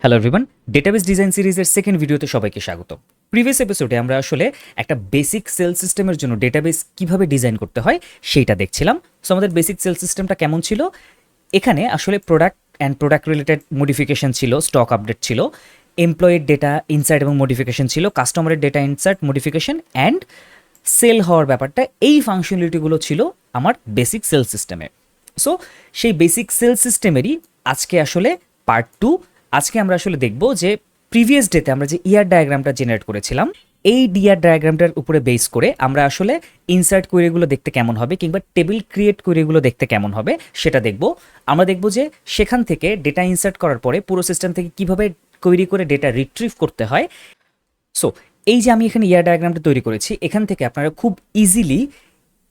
Hello everyone, database design সিরিজের second ভিডিওতে সবাইকে স্বাগত। প্রিভিয়াস এপিসোডে আমরা আসলে একটা বেসিক সেল সিস্টেমের জন্য ডেটাবেস কিভাবে ডিজাইন করতে হয় সেইটা দেখছিলাম। সো আমাদের বেসিক সেল সিস্টেমটা কেমন ছিল? এখানে আসলে product and product related modification ছিল, স্টক আপডেট ছিল, এমপ্লয়ের ডেটা ইনসার্ট এবং মডিফিকেশন ছিল, কাস্টমারের data insert modification and sale হওয়ার ব্যাপারটা, এই ফাংশনালিটিগুলো ছিল আমার বেসিক সেল সিস্টেমে। সো সেই বেসিক সেল সিস্টেমেরই আজকে আসলে পার্ট টু। আজকে আমরা আসলে দেখব যে প্রিভিয়াস ডেতে আমরা যে ইয়ার ডায়াগ্রামটা জেনারেট করেছিলাম, এই ডিআর ডায়াগ্রামটার উপরে বেস করে আমরা আসলে ইনসার্ট কোয়েরিগুলো দেখতে কেমন হবে কিংবা টেবিল ক্রিয়েট কোয়েরিগুলো দেখতে কেমন হবে সেটা দেখব। আমরা দেখব যে সেখান থেকে ডেটা ইনসার্ট করার পরে পুরো সিস্টেম থেকে কিভাবে কোয়েরি করে ডেটা রিট্রিভ করতে হয়। সো এই যে আমি এখানে ইয়ার ডায়াগ্রামটা তৈরি করেছি, এখান থেকে আপনারা খুব ইজিলি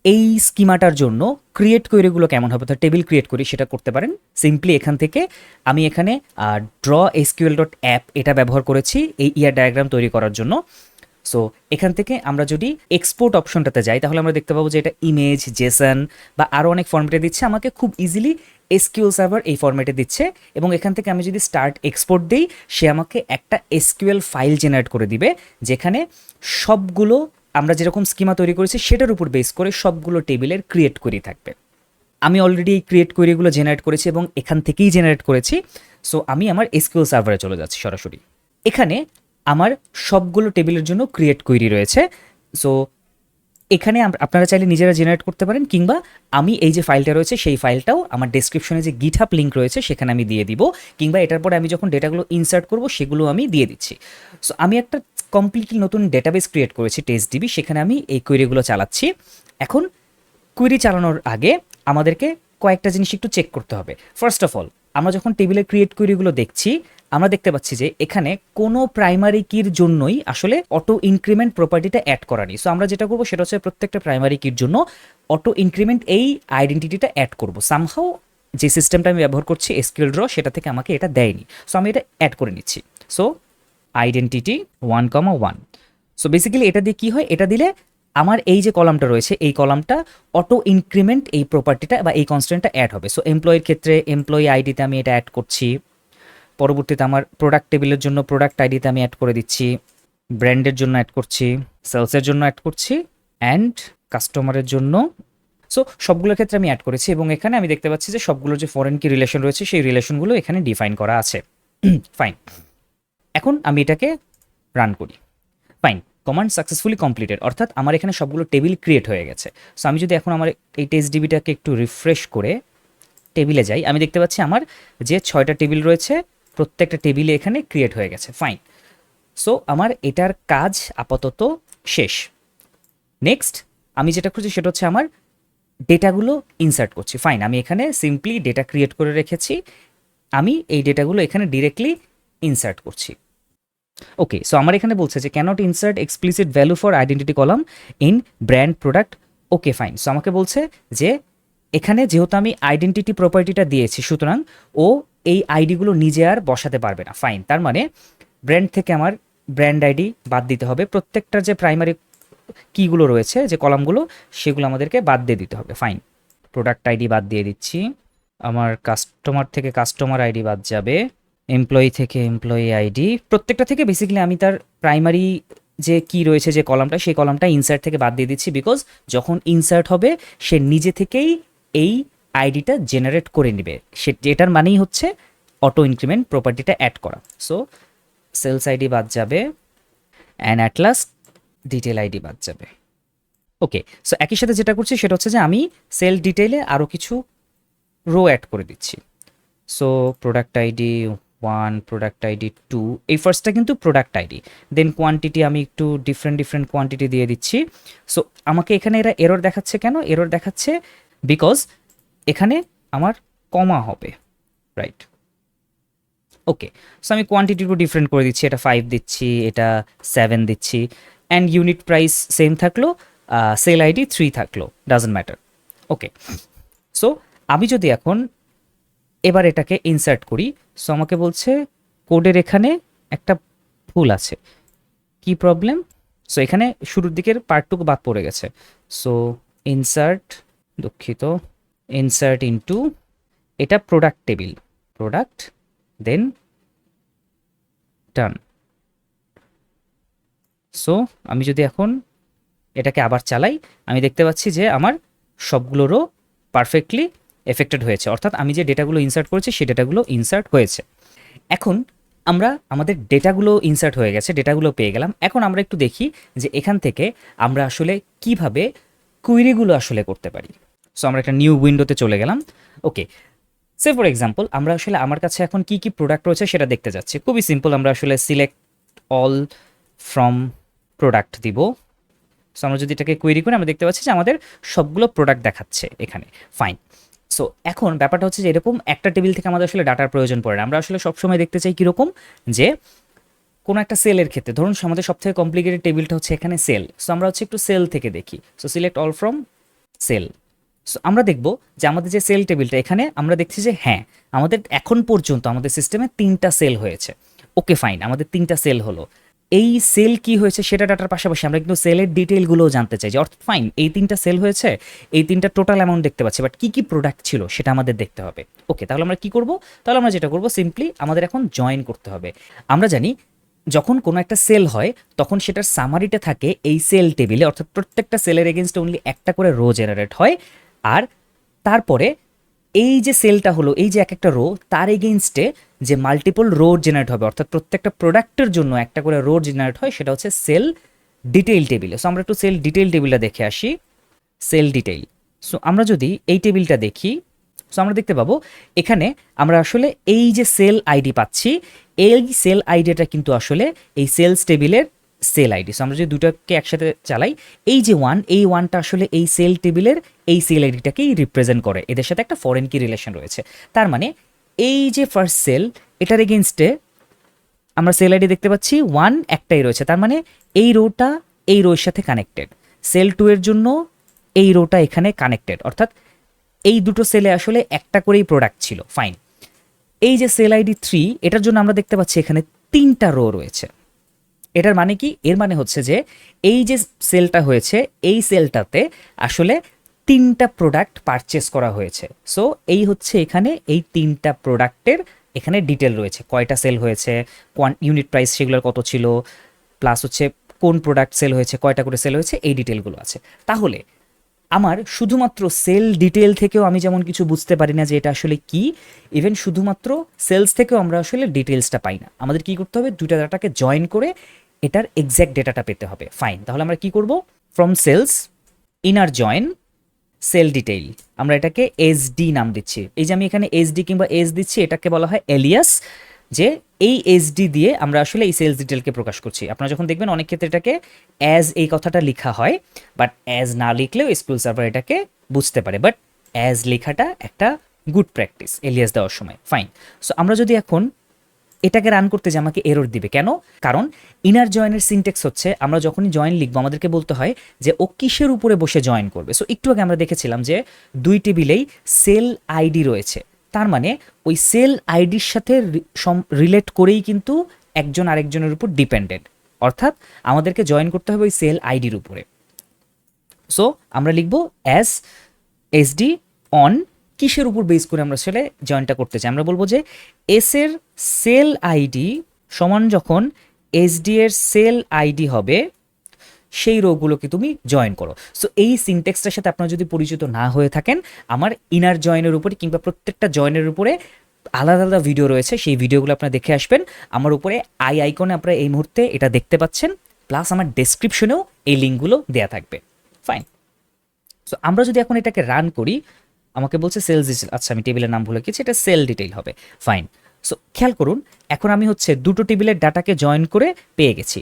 এই স্কিমাটার জন্য ক্রিয়েট কোয়েরিগুলো কেমন হবে, অর্থাৎ টেবিল ক্রিয়েট করি সেটা করতে পারেন সিম্পলি এখান থেকে। আমি এখানে ড্র এসকিউএল ডট অ্যাপ এটা ব্যবহার করেছি এই ইয়ার ডায়াগ্রাম তৈরি করার জন্য। সো এখান থেকে আমরা যদি এক্সপোর্ট অপশনটাতে যাই তাহলে আমরা দেখতে পাবো যে এটা ইমেজ, জেসন বা আরও অনেক ফরম্যাটে দিচ্ছে। আমাকে খুব ইজিলি এসকিউএল সার্ভার এই ফরম্যাটে দিচ্ছে এবং এখান থেকে আমি যদি স্টার্ট এক্সপোর্ট দিই সে আমাকে একটা এসকিউএল ফাইল জেনারেট করে দিবে, যেখানে সবগুলো আমরা যেরকম স্কিমা তৈরি করেছি সেটার উপর বেস করে সবগুলো টেবিলের ক্রিয়েট কোয়েরি থাকবে। আমি অলরেডি এই ক্রিয়েট কোয়েরিগুলো জেনারেট করেছি এবং এখান থেকেই জেনারেট করেছি। সো আমি আমার এসকিউএল সার্ভারে চলে যাচ্ছি সরাসরি। এখানে আমার সবগুলো টেবিলের জন্য ক্রিয়েট কোয়েরি রয়েছে। সো এখানে আপনারা চাইলে নিজেরা জেনারেট করতে পারেন, কিংবা আমি এই যে ফাইলটা রয়েছে সেই ফাইলটাও আমার ডেসক্রিপশনে যে গিটহাব লিঙ্ক রয়েছে সেখানে আমি দিয়ে দিব, কিংবা এটার পরে আমি যখন ডেটাগুলো ইনসার্ট করব সেগুলো আমি দিয়ে দিচ্ছি। সো আমি একটা কমপ্লিটলি নতুন ডেটাবেস ক্রিয়েট করেছি টেস্টডিবি, সেখানে আমি এই কোয়েরিগুলো চালাচ্ছি। এখন কোয়েরি চালানোর আগে আমাদেরকে কয়েকটা জিনিস একটু চেক করতে হবে। ফার্স্ট অফ অল, আমরা যখন টেবিলের ক্রিয়েট কোয়েরিগুলো দেখছি আমরা দেখতে পাচ্ছি যে এখানে কোনো প্রাইমারি কির জন্যই আসলে অটো ইনক্রিমেন্ট প্রপার্টিটা অ্যাড করা নেই। সো আমরা যেটা করবো সেটা হচ্ছে প্রত্যেকটা প্রাইমারি কির জন্য অটো ইনক্রিমেন্ট এই আইডেন্টিটিটা অ্যাড করবো। সামহাও যে সিস্টেমটা আমি ব্যবহার করছি এসকিউএল ড্র, সেটা থেকে আমাকে এটা দেয়নি। সো আমি এটা অ্যাড করে নিচ্ছি। So identity 1,1। সো বেসিক্যালি এটা দিয়ে কী হয়, এটা দিলে আমার এই যে কলামটা রয়েছে এই কলামটা অটো ইনক্রিমেন্ট এই প্রপার্টিটা বা এই কনস্ট্যান্টটা অ্যাড হবে। সো এমপ্লয়ের ক্ষেত্রে এমপ্লয়ি আইডিতে আমি এটা অ্যাড করছি, পরবর্তীতে আমার প্রোডাক্ট টেবিলের জন্য প্রোডাক্ট আইডিতে আমি অ্যাড করে দিচ্ছি, ব্র্যান্ডের জন্য অ্যাড করছি, সেলসের জন্য অ্যাড করছি অ্যান্ড কাস্টমারের জন্য। সো সবগুলোর ক্ষেত্রে আমি অ্যাড করেছি এবং এখানে আমি দেখতে পাচ্ছি যে সবগুলোর যে ফরেন কি রিলেশন রয়েছে সেই রিলেশনগুলো এখানে ডিফাইন করা আছে। ফাইন, এখন আমি এটাকে রান করি। ফাইন, কমান্ড সাকসেসফুলি কমপ্লিটেড, অর্থাৎ আমার এখানে সবগুলো টেবিল ক্রিয়েট হয়ে গেছে। সো আমি যদি এখন আমার এই টেস্ট ডিবিটাকে একটু রিফ্রেশ করে টেবিলে যাই, আমি দেখতে পাচ্ছি আমার যে 6টা টেবিল রয়েছে প্রত্যেকটা টেবিলে এখানে ক্রিয়েট হয়ে গেছে। ফাইন, সো আমার এটার কাজ আপাতত শেষ। নেক্সট আমি যেটা করছি সেটা হচ্ছে আমার ডেটাগুলো ইনসার্ট করছি। ফাইন, আমি এখানে সিম্পলি ডেটা ক্রিয়েট করে রেখেছি, আমি এই ডেটাগুলো এখানে ডিরেক্টলি ইনসার্ট করছি। ওকে, সো আমার এখানে বলছে যে can't insert explicit value for identity column in brand product. Okay fine, so আমাকে বলছে যে এখানে যেহেতু আমি আইডেন্টিটি প্রপার্টিটা দিয়েছি সুতরাং ও এই আইডিগুলো নিজে আর বসাতে পারবে না। ফাইন, তার মানে ব্র্যান্ড থেকে আমার ব্র্যান্ড আইডি বাদ দিতে হবে, প্রত্যেকটার যে প্রাইমারি কিগুলো রয়েছে যে কলামগুলো সেগুলো আমাদেরকে বাদ দিয়ে দিতে হবে। ফাইন, প্রোডাক্ট আইডি বাদ দিয়ে দিচ্ছি, আমার কাস্টমার থেকে কাস্টমার আইডি বাদ যাবে, এমপ্লয়ি থেকে এমপ্লয়ি আইডি, প্রত্যেকটা থেকে বেসিক্যালি আমি তার প্রাইমারি যে কি রয়েছে যে কলামটা সেই কলামটা ইনসার্ট থেকে বাদ দিয়ে দিচ্ছি, বিকজ যখন ইনসার্ট হবে সে নিজে থেকেই এই আইডিটা জেনারেট করে নেবে, সে যেটার মানেই হচ্ছে অটো ইনক্রিমেন্ট প্রপার্টিটা অ্যাড করা। সো সেলস আইডি বাদ যাবে and at last detail ID বাদ যাবে। ওকে, সো একই সাথে যেটা করছি সেটা হচ্ছে যে আমি সেল ডিটেইলে আরও কিছু রো অ্যাড করে দিচ্ছি। So product ID 1, product ID 2, এই ফার্স্টটা কিন্তু প্রোডাক্ট আইডি, দেন কোয়ান্টিটি আমি একটু ডিফারেন্ট কোয়ান্টিটি দিয়ে দিচ্ছি। সো আমাকে এখানে এরা এরর দেখাচ্ছে কেন? এরর দেখাচ্ছে বিকজ এখানে আমার কমা হবে, রাইট? ওকে, সো আমি কোয়ান্টিটি একটু ডিফারেন্ট করে দিচ্ছি, এটা 5 দিচ্ছি, এটা 7 দিচ্ছি, অ্যান্ড ইউনিট প্রাইস সেম থাকলো, সেল আইডি 3 থাকলো, ডাজন্ট ম্যাটার। ওকে, সো আমি যদি এখন এবার এটাকে ইনসার্ট করি, সো আমাকে বলছে কোডের এখানে একটা ভুল আছে। কি প্রবলেম? সো এখানে শুরুর দিকের পার্টটুকু বাদ পড়ে গেছে। সো ইনসার্ট, দুঃখিত, ইনসার্ট ইনটু, এটা প্রোডাক্ট টেবিল, প্রোডাক্ট, দেন ডান। সো আমি যদি এখন এটাকে আবার চালাই, আমি দেখতে পাচ্ছি যে আমার সবগুলোরও পারফেক্টলি এফেক্টেড হয়েছে, অর্থাৎ আমি যে ডেটাগুলো ইনসার্ট করেছি সেই ডেটাগুলো ইনসার্ট হয়েছে। এখন আমরা আমাদের ডেটাগুলো ইনসার্ট হয়ে গেছে, ডেটাগুলো পেয়ে গেলাম। এখন আমরা একটু দেখি যে এখান থেকে আমরা আসলে কিভাবে কুইরিগুলো আসলে করতে পারি। সো আমরা একটা নিউ উইন্ডোতে চলে গেলাম। ওকে, সে ফর এক্সাম্পল আমরা আসলে আমার কাছে এখন কি কি প্রোডাক্ট রয়েছে সেটা দেখতে যাচ্ছি। খুবই সিম্পল, আমরা আসলে সিলেক্ট অল ফ্রম প্রোডাক্ট দিব। সো আমরা যদি এটাকে কোয়েরি করি আমরা দেখতে পাচ্ছি যে আমাদের সবগুলো প্রোডাক্ট দেখাচ্ছে এখানে। ফাইন। সো এখন ব্যাপারটা হচ্ছে যে এরকম একটা টেবিল থেকে আমাদের আসলে ডাটার প্রয়োজন পড়ে না। আমরা আসলে সবসময় দেখতে চাই কীরকম, যে কোনো একটা সেলের ক্ষেত্রে ধরুন আমাদের সবথেকে কমপ্লিকেটেড টেবিলটা হচ্ছে এখানে সেল। সো আমরা হচ্ছে একটু সেল থেকে দেখি। So select all from sale. So আমরা দেখব যে আমাদের যে সেল টেবিলটা এখানে আমরা দেখছি যে হ্যাঁ আমাদের এখন পর্যন্ত আমাদের সিস্টেমে 3টা সেল হয়েছে। ওকে ফাইন, আমাদের 3টা সেল হলো। এই সেল কি হয়েছে সেটা ডাটার পাশাপাশি আমরা কিন্তু সেলের ডিটেইলগুলোও জানতে চাই, যে অর্থাৎ ফাইন এই 3টা সেল হয়েছে, এই 3টা টোটাল অ্যামাউন্ট দেখতে পাচ্ছি, বাট কি কি প্রোডাক্ট ছিল সেটা আমাদের দেখতে হবে। ওকে, তাহলে আমরা কি করব? তাহলে আমরা যেটা করব সিম্পলি আমাদের এখন জয়েন করতে হবে। আমরা জানি যখন কোনো একটা সেল হয় তখন সেটার সামারিটা থাকে এই সেল টেবিলে, অর্থাৎ প্রত্যেকটা সেলের এগেনস্টে অনলি একটা করে রো জেনারেট হয়। আর তারপরে এই যে সেলটা হলো, এই যে এক একটা রো, তার এগেইনস্টে যে মাল্টিপল রো জেনারেট হবে, অর্থাৎ প্রত্যেকটা প্রোডাক্টের জন্য একটা করে রো জেনারেট হয়, সেটা হচ্ছে সেল ডিটেইল টেবিলে। সো আমরা একটু সেল ডিটেইল টেবিলটা দেখে আসি। Sell detail. সো আমরা যদি এই টেবিলটা দেখি, সো আমরা দেখতে পাবো এখানে আমরা আসলে এই যে সেল আইডি পাচ্ছি, এই সেল আইডিটা কিন্তু আসলে এই সেলস টেবিলের সেল আইডি। সো আমরা যদি দুটোকে একসাথে চালাই, এই যে ওয়ান, এই ওয়ানটা আসলে এই সেল টেবিলের এই সেল আইডিটাকেই রিপ্রেজেন্ট করে। এদের সাথে একটা ফরেন কি রিলেশন রয়েছে। তার মানে এই যে ফার্স্ট সেল, এটার এগেনস্টে আমরা সেল আইডি দেখতে পাচ্ছি ওয়ান একটাই রয়েছে, তার মানে এই রোটা এই রোর সাথে কানেক্টেড। সেল 2 এর জন্য এই রোটা এখানে কানেক্টেড, অর্থাৎ এই দুটো সেলে আসলে একটা করেই প্রোডাক্ট ছিল। ফাইন। এই যে সেল আইডি 3, এটার জন্য আমরা দেখতে পাচ্ছি এখানে 3টা রো রয়েছে। এটার মানে কি? এর মানে হচ্ছে যে এই যে সেলটা হয়েছে, এই সেলটাতে আসলে 3টা প্রোডাক্ট পারচেস করা হয়েছে। সো এই হচ্ছে এখানে এই 3টা প্রোডাক্টের এখানে ডিটেল রয়েছে, কয়টা সেল হয়েছে, ইউনিট প্রাইস সেগুলোর কত ছিল, প্লাস হচ্ছে কোন প্রোডাক্ট সেল হয়েছে, কয়টা করে সেল হয়েছে, এই ডিটেলগুলো আছে। তাহলে আমার শুধুমাত্র সেল ডিটেল থেকেও আমি যেমন কিছু বুঝতে পারি না যে এটা আসলে কি, ইভেন শুধুমাত্র সেলস থেকেও আমরা আসলে ডিটেলসটা পাই না। আমাদের কি করতে হবে? দুইটা ডাটাকে জয়েন করে এটার এক্স্যাক্ট ডেটাটা পেতে হবে। ফাইন, তাহলে আমরা কি করব? From sales inner join sale detail, আমরা এটাকে এসডি নাম দিচ্ছি। এই যে আমি এখানে এসডি কিংবা এস দিচ্ছি, এটাকে বলা হয় এলিয়াস, যে এই এসডি দিয়ে আমরা আসলে এই সেলস ডিটেলকে প্রকাশ করছি। আপনারা যখন দেখবেন অনেক ক্ষেত্রে এটাকে অ্যাজ এই কথাটা লেখা হয়, বাট অ্যাজ না লিখলেও এসকিউএল সার্ভার এটাকে বুঝতে পারে, বাট অ্যাজ লেখাটা একটা গুড প্র্যাকটিস এলিয়াস দেওয়ার সময়। ফাইন। সো আমরা যদি এখন এটাকে রান করতে যে আমাকে এরর দিবে কেন? কারণ ইনার জয়েনের সিনটেক্স হচ্ছে আমরা যখনই জয়েন লিখবো আমাদেরকে বলতে হয় যে ও কিসের উপরে বসে জয়েন করবে। সো একটু আগে আমরা দেখেছিলাম যে দুই টেবিলেই সেল আইডি রয়েছে, তার মানে ওই সেল আইডির সাথে রিলেট করেই কিন্তু একজন আরেকজনের উপর ডিপেন্ডেন্ট, অর্থাৎ আমাদেরকে জয়েন করতে হবে ওই সেল আইডির উপরে। সো আমরা লিখবো অ্যাজ এসডি অন কিসের উপর বেস করে আমরা আসলে জয়েনটা করতে চাই। আমরা বলবো যে এস এর সেল আইডি সমান যখন এসডি এর সেল আইডি হবে সেই রোগুলোকে তুমি জয়েন করো। সো এই সিনটেক্সটার সাথে আপনারা যদি পরিচিত না হয়ে থাকেন, আমার ইনার জয়েনের উপরে কিংবা প্রত্যেকটা জয়েনের উপরে আলাদা আলাদা ভিডিও রয়েছে, সেই ভিডিওগুলো আপনারা দেখে আসবেন। আমার উপরে আই আইকনে আপনারা এই মুহূর্তে এটা দেখতে পাচ্ছেন, প্লাস আমার ডেসক্রিপশনেও এই লিঙ্কগুলো দেওয়া থাকবে। ফাইন। সো আমরা যদি এখন এটাকে রান করি, আমাকে বলছে সেলস ডিটেল, আচ্ছা আমি টেবিলের নাম ভুলে গেছি, এটা সেল ডিটেইল হবে। ফাইন। সো খেয়াল করুন এখন আমি হচ্ছে দুটো টেবিলের ডাটাকে জয়েন করে পেয়ে গেছি।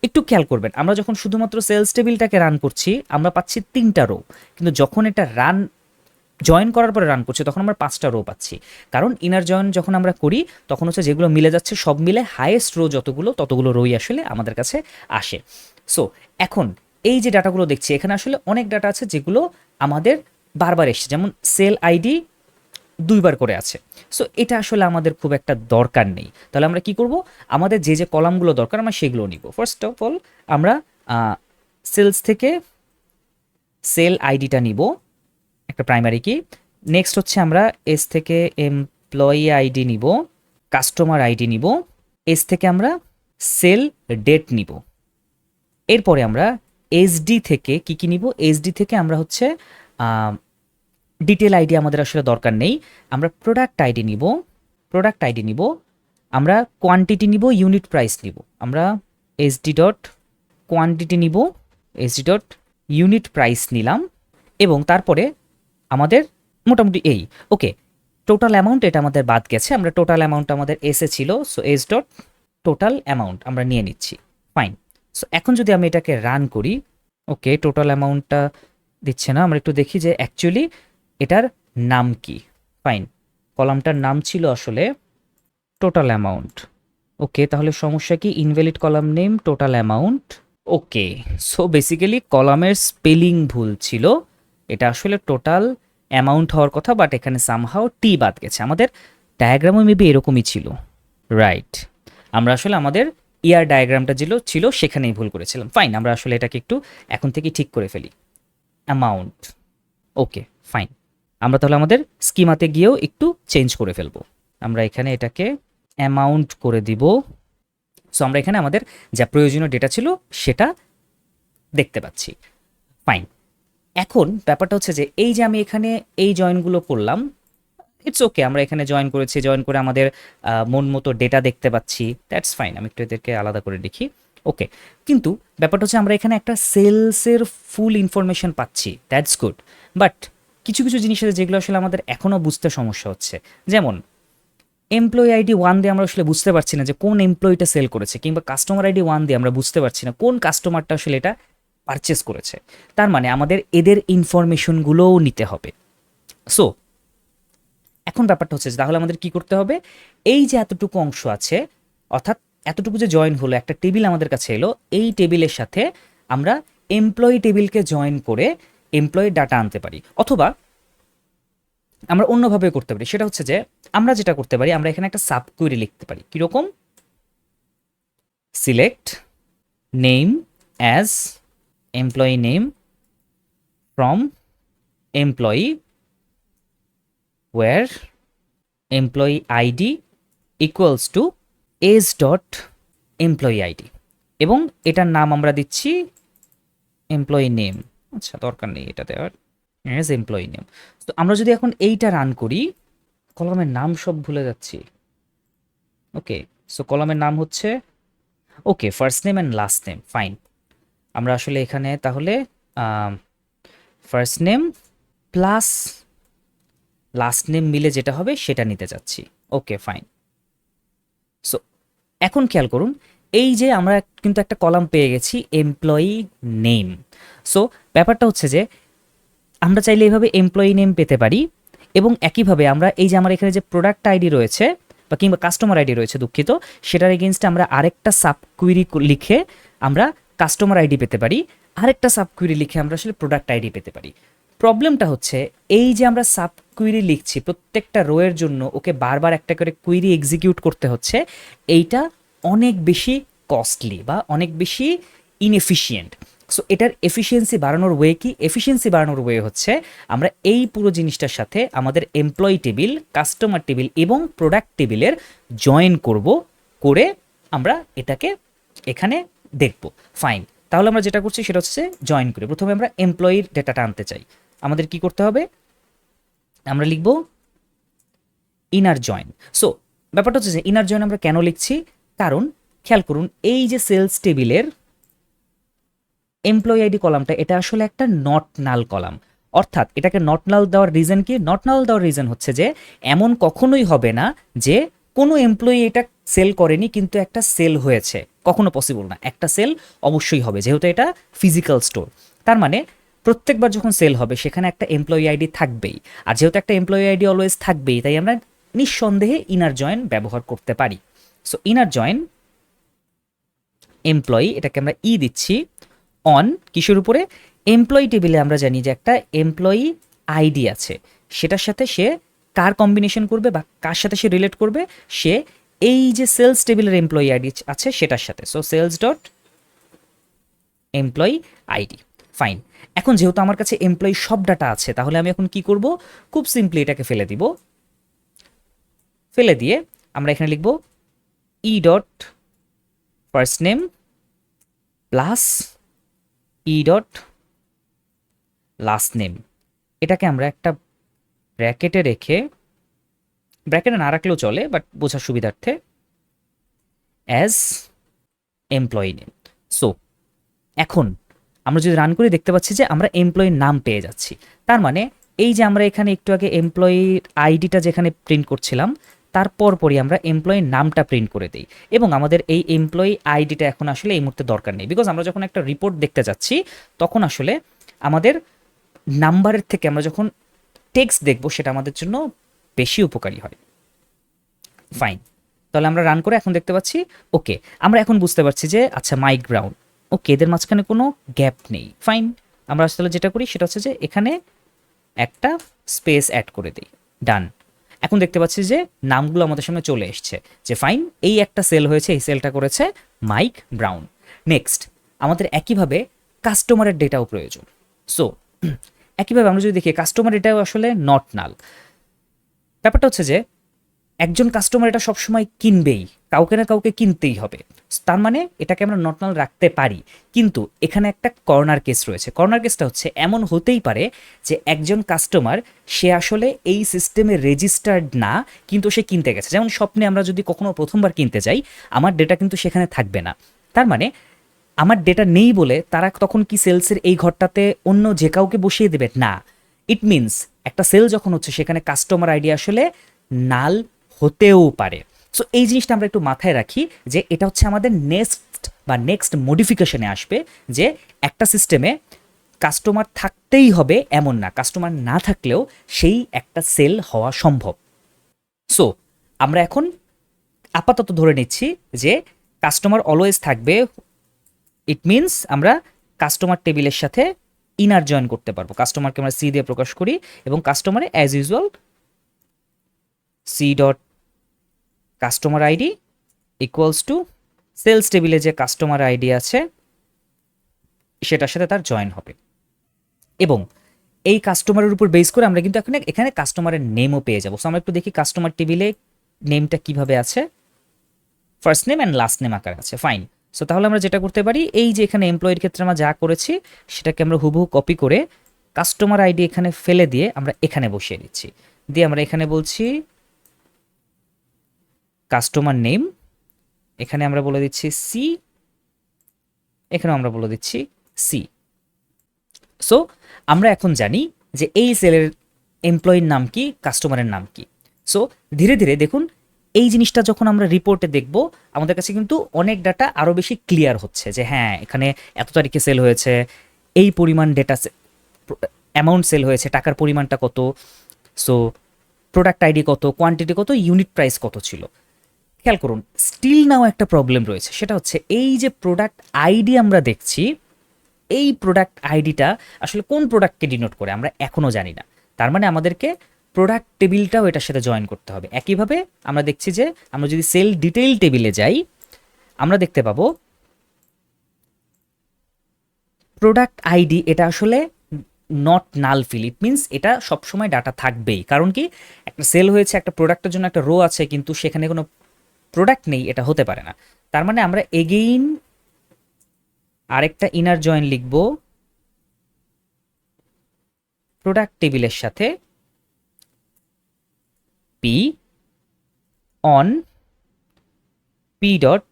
একটু খেয়াল করবেন, আমরা যখন শুধুমাত্র সেলস টেবিলটাকে রান করছি আমরা পাচ্ছি 3টা রো, কিন্তু যখন এটা রান জয়েন করার পরে রান করছি তখন আমরা 5টা রো পাচ্ছি। কারণ ইনার জয়েন যখন আমরা করি তখন হচ্ছে যেগুলো মিলে যাচ্ছে সব মিলে হাইয়েস্ট রো যতগুলো ততগুলো রোই আসলে আমাদের কাছে আসে। সো এখন এই যে ডাটাগুলো দেখছি এখানে আসলে অনেক ডাটা আছে যেগুলো আমাদের বারবার এসছে, যেমন সেল আইডি 2বার করে আছে। সো এটা আসলে আমাদের খুব একটা দরকার নেই। তাহলে আমরা কি করব? আমাদের যে যে কলামগুলো দরকার আমরা সেগুলো নিব। ফার্স্ট অফ অল আমরা সেলস থেকে সেল আইডিটা নিব, একটা প্রাইমারি কি। নেক্সট হচ্ছে আমরা এস থেকে এমপ্লয়ি আইডি নিব, কাস্টমার আইডি নিব, এস থেকে আমরা সেল ডেট নিব। এরপরে আমরা এসডি থেকে কি নিব, এসডি থেকে আমরা হচ্ছে ডিটেল আইডি আমাদের আসলে দরকার নেই, আমরা প্রোডাক্ট আইডি নিব, প্রোডাক্ট আইডি নিব, আমরা কোয়ান্টিটি নিব, ইউনিট প্রাইস নিব, আমরা এসডি ডট কোয়ান্টিটি নিব, এসডি ডট ইউনিট প্রাইস নিলাম, এবং তারপরে আমাদের মোটামুটি এই ওকে টোটাল অ্যামাউন্ট এটা আমাদের বাদ গেছে, আমরা টোটাল অ্যামাউন্ট আমাদের এসে ছিল, so S dot total amount আমরা নিয়ে নিচ্ছি। ফাইন। সো এখন যদি আমি এটাকে রান করি, ওকে টোটাল অ্যামাউন্টটা দিচ্ছে না, আমরা একটু দেখি যে অ্যাকচুয়ালি এটার নাম কি। ফাইন, কলামটার নাম ছিল আসলে টোটাল অ্যামাউন্ট। ওকে, তাহলে সমস্যা কি, invalid column name total amount. Okay, so basically কলামের স্পেলিং ভুল ছিল, এটা আসলে টোটাল অ্যামাউন্ট হওয়ার কথা, বাট এখানে সামহাও টি বাদ গেছে। আমাদের ডায়াগ্রামও মেবি এরকমই ছিল, রাইট? আমরা আসলে আমাদের ইয়ার ডায়াগ্রামটা ছিল সেখানেই ভুল করেছিলাম। ফাইন, আমরা আসলে এটাকে একটু এখন থেকে ঠিক করে ফেলি। Amount, okay fine. আমরা তাহলে আমাদের স্কিমাতে গিয়েও একটু চেঞ্জ করে ফেলবো। আমরা এখানে এটাকে অ্যামাউন্ট করে দিব। সো আমরা এখানে আমাদের যা প্রয়োজনীয় ডেটা ছিল সেটা দেখতে পাচ্ছি। ফাইন, এখন ব্যাপারটা হচ্ছে যে এই যে আমি এখানে এই জয়েনগুলো করলাম, ইটস ওকে, আমরা এখানে জয়েন করেছি, জয়েন করে আমাদের মন মতো ডেটা দেখতে পাচ্ছি, দ্যাটস ফাইন। আমি একটু এদেরকে আলাদা করে দেখি। ওকে, কিন্তু ব্যাপারটা হচ্ছে আমরা এখানে একটা সেলসের ফুল ইনফরমেশন পাচ্ছি, দ্যাটস গুড, বাট কিছু কিছু জিনিস আছে যেগুলো আসলে আমাদের এখনও বুঝতে সমস্যা হচ্ছে। যেমন এমপ্লয়ি আইডি 1 দিয়ে আমরা আসলে বুঝতে পারছি না যে কোন এমপ্লয়িটা সেল করেছে, কিংবা কাস্টমার আইডি 1 দিয়ে আমরা বুঝতে পারছি না কোন কাস্টমারটা আসলে এটা পারচেস করেছে। তার মানে আমাদের এদের ইনফরমেশনগুলোও নিতে হবে। সো এখন ব্যাপারটা হচ্ছে যে তাহলে আমাদের কি করতে হবে, এই যে এতটুকু অংশ আছে, অর্থাৎ এতটুকু যে জয়েন হলো, একটা টেবিল আমাদের কাছে এলো, এই টেবিলের সাথে আমরা এমপ্লয়ি টেবিলকে জয়েন করে এমপ্লয়ি ডাটা আনতে পারি, অথবা আমরা অন্যভাবে করতে পারি। সেটা হচ্ছে যে আমরা যেটা করতে পারি, আমরা এখানে একটা সাব কুয়েরি লিখতে পারি। কীরকম, select name as employee name from employee where employee id equals to age dot employee id, এবং এটার নাম আমরা দিচ্ছি এমপ্লয়ি নেম। আচ্ছা, দরকার নেই এটা দেওয়ার, অ্যাজ এমপ্লয়ি নেম। তো আমরা যদি এখন এইটা রান করি, কলামের নাম সব ভুলে যাচ্ছি। ওকে, সো কলামের নাম হচ্ছে okay first name and last name. Fine, আমরা আসলে এখানে তাহলে first name plus last name মিলে যেটা হবে সেটা নিতে চাচ্ছি। ওকে ফাইন। সো এখন খেয়াল করুন, এই যে আমরা কিন্তু একটা কলাম পেয়ে গেছি এমপ্লয়ি নেম। সো ব্যাপারটা হচ্ছে যে আমরা চাইলে এইভাবে এমপ্লয়ি নেম পেতে পারি, এবং একইভাবে আমরা এই যে আমার এখানে যে প্রোডাক্ট আইডি রয়েছে বা কিংবা কাস্টমার আইডি রয়েছে, দুঃখিত, সেটার এগেনস্টে আমরা আরেকটা সাব কুইরি লিখে আমরা কাস্টমার আইডি পেতে পারি, আরেকটা সাব কুইরি লিখে আমরা আসলে প্রোডাক্ট আইডি পেতে পারি। প্রবলেমটা হচ্ছে এই যে আমরা সাব কুইরি লিখছি, প্রত্যেকটা রোয়ের জন্য ওকে বারবার একটা করে কুইরি এক্সিকিউট করতে হচ্ছে, এইটা অনেক বেশি কস্টলি বা অনেক বেশি ইনএফিশিয়েন্ট। সো এটার এফিসিয়েন্সি বাড়ানোর ওয়ে কি, এফিসিয়েন্সি বাড়ানোর ওয়ে হচ্ছে আমরা এই পুরো জিনিসটার সাথে আমাদের এমপ্লয়ি টেবিল, কাস্টমার টেবিল এবং প্রোডাক্ট টেবিলের জয়েন করব, করে আমরা এটাকে এখানে দেখব। ফাইন, তাহলে আমরা যেটা করছি সেটা হচ্ছে জয়েন করে প্রথমে আমরা এমপ্লয়ির ডেটাটা আনতে চাই। আমাদের কি করতে হবে, আমরা লিখব ইনার জয়েন। সো ব্যাপারটা হচ্ছে যে ইনার জয়েন আমরা কেন লিখছি, কারণ খেয়াল করুন এই যে সেলস টেবিলের এমপ্লয়ি আইডি কলামটা, এটা আসলে একটা নট নাল কলাম। অর্থাৎ এটাকে নট নাল দেওয়ার রিজন কি, নট নাল দেওয়ার রিজন হচ্ছে যে এমন কখনোই হবে না যে কোনো এমপ্লয়ি এটা সেল করেনি কিন্তু একটা সেল হয়েছে, কখনো পসিবল না। একটা সেল অবশ্যই হবে, যেহেতু এটা ফিজিক্যাল স্টোর। তার মানে প্রত্যেকবার যখন সেল হবে সেখানে একটা এমপ্লয়ি আইডি থাকবেই, আর যেহেতু একটা এমপ্লয়ি আইডি অলওয়েজ থাকবেই, তাই আমরা নিঃসন্দেহে ইনার জয়েন ব্যবহার করতে পারি। সো ইনার জয়েন এমপ্লয়ি, এটাকে আমরা দিচ্ছি অন কিসের উপরে, এমপ্লয়ি টেবিলে আমরা জানি যে একটা এমপ্লয়ি আইডি আছে, সেটার সাথে সে কার কম্বিনেশন করবে বা কার সাথে সে রিলেট করবে, সে এই যে সেলস টেবিলের এমপ্লয়ি আইডি আছে সেটার সাথে। So sales dot employee ID. Fine, এখন যেহেতু আমার কাছে এমপ্লয়ি সব ডাটা আছে, তাহলে আমি এখন কি করব, খুব সিম্পলি এটাকে ফেলে দিব। ফেলে দিয়ে আমরা এখানে লিখব E dot first name plus E dot last name, এটাকে আমরা একটা ব্র্যাকেটে রেখে, ব্র্যাকেটে না রাখলেও চলে বাট বোঝার সুবিধার্থে, অ্যাজ এমপ্লয়ি নেম। সো এখন আমরা যদি রান করি দেখতে পাচ্ছি যে আমরা এমপ্লয়ির নাম পেয়ে যাচ্ছি। তার মানে এই যে আমরা এখানে একটু আগে এমপ্লয়ির আইডিটা যেখানে প্রিন্ট করছিলাম তারপর পরই আমরা এমপ্লয়ির নামটা প্রিন্ট করে দিই, এবং আমাদের এই এমপ্লয়ি আইডিটা এখন আসলে এই মুহূর্তে দরকার নেই, বিকজ আমরা যখন একটা রিপোর্ট দেখতে যাচ্ছি তখন আসলে আমাদের নাম্বারের থেকে আমরা যখন টেক্সট দেখব সেটা আমাদের জন্য বেশি উপকারী হয়। ফাইন, তাহলে আমরা রান করে এখন দেখতে পাচ্ছি ওকে, আমরা এখন বুঝতে পারছি যে আচ্ছা মাইক ব্রাউন, ওকে এদের মাঝখানে কোনো গ্যাপ নেই। ফাইন, আমরা আসলে যেটা করি সেটা হচ্ছে যে এখানে একটা স্পেস অ্যাড করে দিই, ডান। এখন দেখতে পাচ্ছি যে নামগুলো আমাদের সামনে চলে এসছে, যে ফাইন এই একটা সেল হয়েছে, এই সেলটা করেছে মাইক ব্রাউন। নেক্সট আমাদের একইভাবে কাস্টমারের ডেটাও প্রয়োজন। সো একইভাবে আমরা যদি দেখি কাস্টমার ডেটাও আসলে নট নাল। ব্যাপারটা হচ্ছে যে একজন কাস্টমার এটা সবসময় কিনবেই, কাউকে না কাউকে কিনতেই হবে, তার মানে এটাকে আমরা নট নাল রাখতে পারি। কিন্তু এখানে একটা কর্নার কেস রয়েছে। কর্নার কেসটা হচ্ছে এমন হতেই পারে যে একজন কাস্টমার সে আসলে এই সিস্টেমে রেজিস্টার্ড না, কিন্তু সে কিনতে গেছে। যেমন স্বপ্নে আমরা যদি কখনো প্রথমবার কিনতে যাই, আমার ডেটা কিন্তু সেখানে থাকবে না। তার মানে আমার ডেটা নেই বলে তারা তখন কি সেলসের এই ঘরটাতে অন্য যে কাউকে বসিয়ে দেবে না। ইট মিনস একটা সেল যখন হচ্ছে সেখানে কাস্টমার আইডি আসলে নাল হতেও পারে। সো এই জিনিসটা আমরা একটু মাথায় রাখি যে এটা হচ্ছে আমাদের নেক্সট মডিফিকেশনে আসবে, যে একটা সিস্টেমে কাস্টমার থাকতেই হবে এমন না, কাস্টমার না থাকলেও সেই একটা সেল হওয়া সম্ভব। সো আমরা এখন আপাতত ধরে নিচ্ছি যে কাস্টমার অলওয়েজ থাকবে। ইট মিনস আমরা কাস্টমার টেবিলের সাথে ইনার জয়েন করতে পারবো। কাস্টমারকে আমরা সি দিয়ে প্রকাশ করি এবং কাস্টমারে as usual C dot customer ID equals to sales টেবিলে যে কাস্টমার আইডি আছে সেটার সাথে তার জয়েন হবে। এবং এই কাস্টমারের উপর বেস করে আমরা কিন্তু এখন এখানে কাস্টমারের নেমও পেয়ে যাবো। সো আমরা একটু দেখি কাস্টমার টেবিলে নেমটা কিভাবে আছে, first name and last name আকার আছে। ফাইন, সো তাহলে আমরা যেটা করতে পারি, এই যে এখানে এমপ্লয়ের ক্ষেত্রে আমরা যা করেছি সেটাকে আমরা হুবহু কপি করে কাস্টমার আইডি এখানে ফেলে দিয়ে আমরা এখানে বসিয়ে দিচ্ছি। দিয়ে আমরা এখানে বলছি কাস্টমার নেম, এখানে আমরা বলে দিচ্ছি সি, এখানে আমরা বলে দিচ্ছি সি। সো আমরা এখন জানি যে এই সেলের এমপ্লয়ির নাম কি, কাস্টমারের নাম কি। সো ধীরে ধীরে দেখুন এই জিনিসটা যখন আমরা রিপোর্টে দেখব আমাদের কাছে কিন্তু অনেক ডাটা আরও বেশি ক্লিয়ার হচ্ছে, যে হ্যাঁ এখানে এত তারিখে সেল হয়েছে, এই পরিমাণ ডেটা অ্যামাউন্ট সেল হয়েছে, টাকার পরিমাণটা কত, সো প্রোডাক্ট আইডি কত, কোয়ান্টিটি কত, ইউনিট প্রাইস কত ছিল। খেয়াল করুন স্টিল নাও একটা প্রবলেম রয়েছে, সেটা হচ্ছে এই যে প্রোডাক্ট আইডি আমরা দেখছি, এই প্রোডাক্ট আইডিটা আসলে কোন প্রোডাক্টকে ডিনোট করে আমরা এখনও জানি না। তার মানে আমাদেরকে প্রোডাক্ট টেবিলটাও এটার সাথে জয়েন করতে হবে। একইভাবে আমরা দেখছি যে আমরা যদি সেল ডিটেইল টেবিলে যাই আমরা দেখতে পাবো প্রোডাক্ট আইডি এটা আসলে not null field. It means এটা সবসময় ডাটা থাকবেই। কারণ কি একটা সেল হয়েছে, একটা প্রোডাক্টের জন্য একটা রো আছে, কিন্তু সেখানে কোনো প্রোডাক্ট নেই, এটা হতে পারে না। তার মানে আমরা এগেইন আরেকটা ইনার জয়েন লিখব প্রোডাক্ট টেবিলের সাথে P on P dot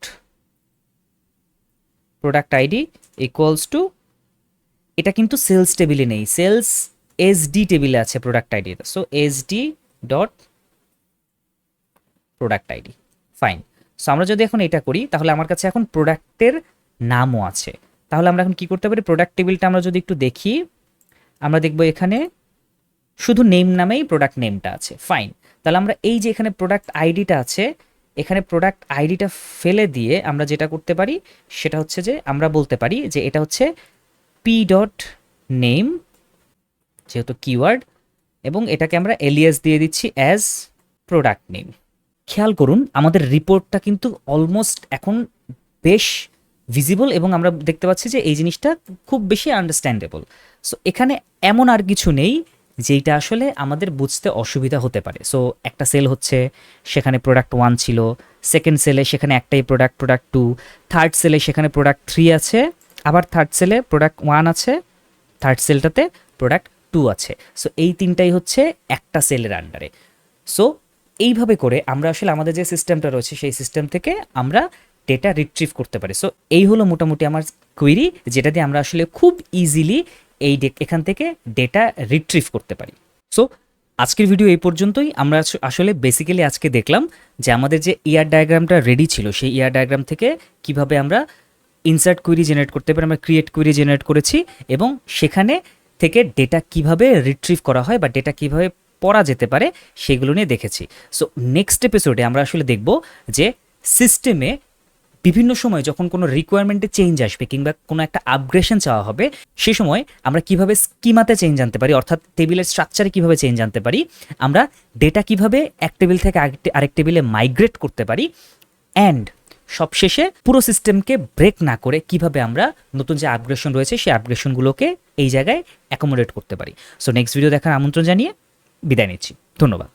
product ID equals two, এটা কিন্তু সেলস টেবিলে নেই, সেলস এসডি টেবিলে আছে product ID. So SD dot product ID. Fine, so আমরা যদি এখন এটা করি তাহলে আমার কাছে এখন প্রোডাক্টের নামও আছে। তাহলে আমরা এখন কি করতে পারি, প্রোডাক্ট টেবিলটা আমরা যদি একটু দেখি আমরা দেখব এখানে শুধু নেম নামেই প্রোডাক্ট নেমটা আছে। ফাইন, তাহলে আমরা এই যে এখানে প্রোডাক্ট আইডিটা আছে, এখানে প্রোডাক্ট আইডিটা ফেলে দিয়ে আমরা যেটা করতে পারি সেটা হচ্ছে যে আমরা বলতে পারি যে এটা হচ্ছে পি ডট নেম, যেহেতু কিওয়ার্ড, এবং এটাকে আমরা এলিয়াস দিয়ে দিচ্ছি অ্যাজ প্রোডাক্ট নেম। খেয়াল করুন আমাদের রিপোর্টটা কিন্তু অলমোস্ট এখন বেশ ভিজিবল এবং আমরা দেখতে পাচ্ছি যে এই জিনিসটা খুব বেশি আন্ডারস্ট্যান্ডেবল। সো এখানে এমন আর কিছু নেই যেইটা আসলে আমাদের বুঝতে অসুবিধা হতে পারে। সো একটা সেল হচ্ছে, সেখানে প্রোডাক্ট 1 ছিল, সেকেন্ড সেলে সেখানে একটাই প্রোডাক্ট, প্রোডাক্ট 2, থার্ড সেলে সেখানে প্রোডাক্ট 3 আছে, আবার থার্ড সেলে প্রোডাক্ট 1 আছে, থার্ড সেলটাতে প্রোডাক্ট 2 আছে। সো এই তিনটাই হচ্ছে একটা সেলের আন্ডারে। সো এইভাবে করে আমরা আসলে আমাদের যে সিস্টেমটা রয়েছে সেই সিস্টেম থেকে আমরা ডেটা রিট্রিভ করতে পারি। সো এই হলো মোটামুটি আমার কোয়েরি, যেটা দিয়ে আমরা আসলে খুব ইজিলি এখান থেকে ডেটা রিট্রিভ করতে পারি। সো আজকের ভিডিও এই পর্যন্তই। আমরা আসলে বেসিক্যালি আজকে দেখলাম যে আমাদের যে ইয়ার ডায়াগ্রামটা রেডি ছিল সেই ইয়ার ডায়াগ্রাম থেকে কিভাবে আমরা ইনসার্ট কোয়েরি জেনারেট করতে পারি। আমরা ক্রিয়েট কোয়েরি জেনারেট করেছি এবং সেখানে থেকে ডেটা কিভাবে রিট্রিভ করা হয় বা ডেটা কিভাবে পড়া যেতে পারে সেগুলো নিয়ে দেখেছি। সো নেক্সট এপিসোডে আমরা আসলে দেখব যে সিস্টেমে বিভিন্ন সময় যখন কোনো রিকোয়ারমেন্টে চেঞ্জ আসবে কিংবা কোনো একটা আপগ্রেশন চাওয়া হবে, সেই সময় আমরা কিভাবে স্কিমাতে চেঞ্জ আনতে পারি, অর্থাৎ টেবিলের স্ট্রাকচারে কিভাবে চেঞ্জ আনতে পারি, আমরা ডেটা কিভাবে এক টেবিল থেকে আরেক টেবিলে মাইগ্রেট করতে পারি, অ্যান্ড সবশেষে পুরো সিস্টেমকে ব্রেক না করে কিভাবে আমরা নতুন যে আপগ্রেশন রয়েছে সেই আপগ্রেশনগুলোকে এই জায়গায় অ্যাকোমোডেট করতে পারি। সো নেক্সট ভিডিও দেখার আমন্ত্রণ জানিয়ে বিদায় নিচ্ছি। ধন্যবাদ।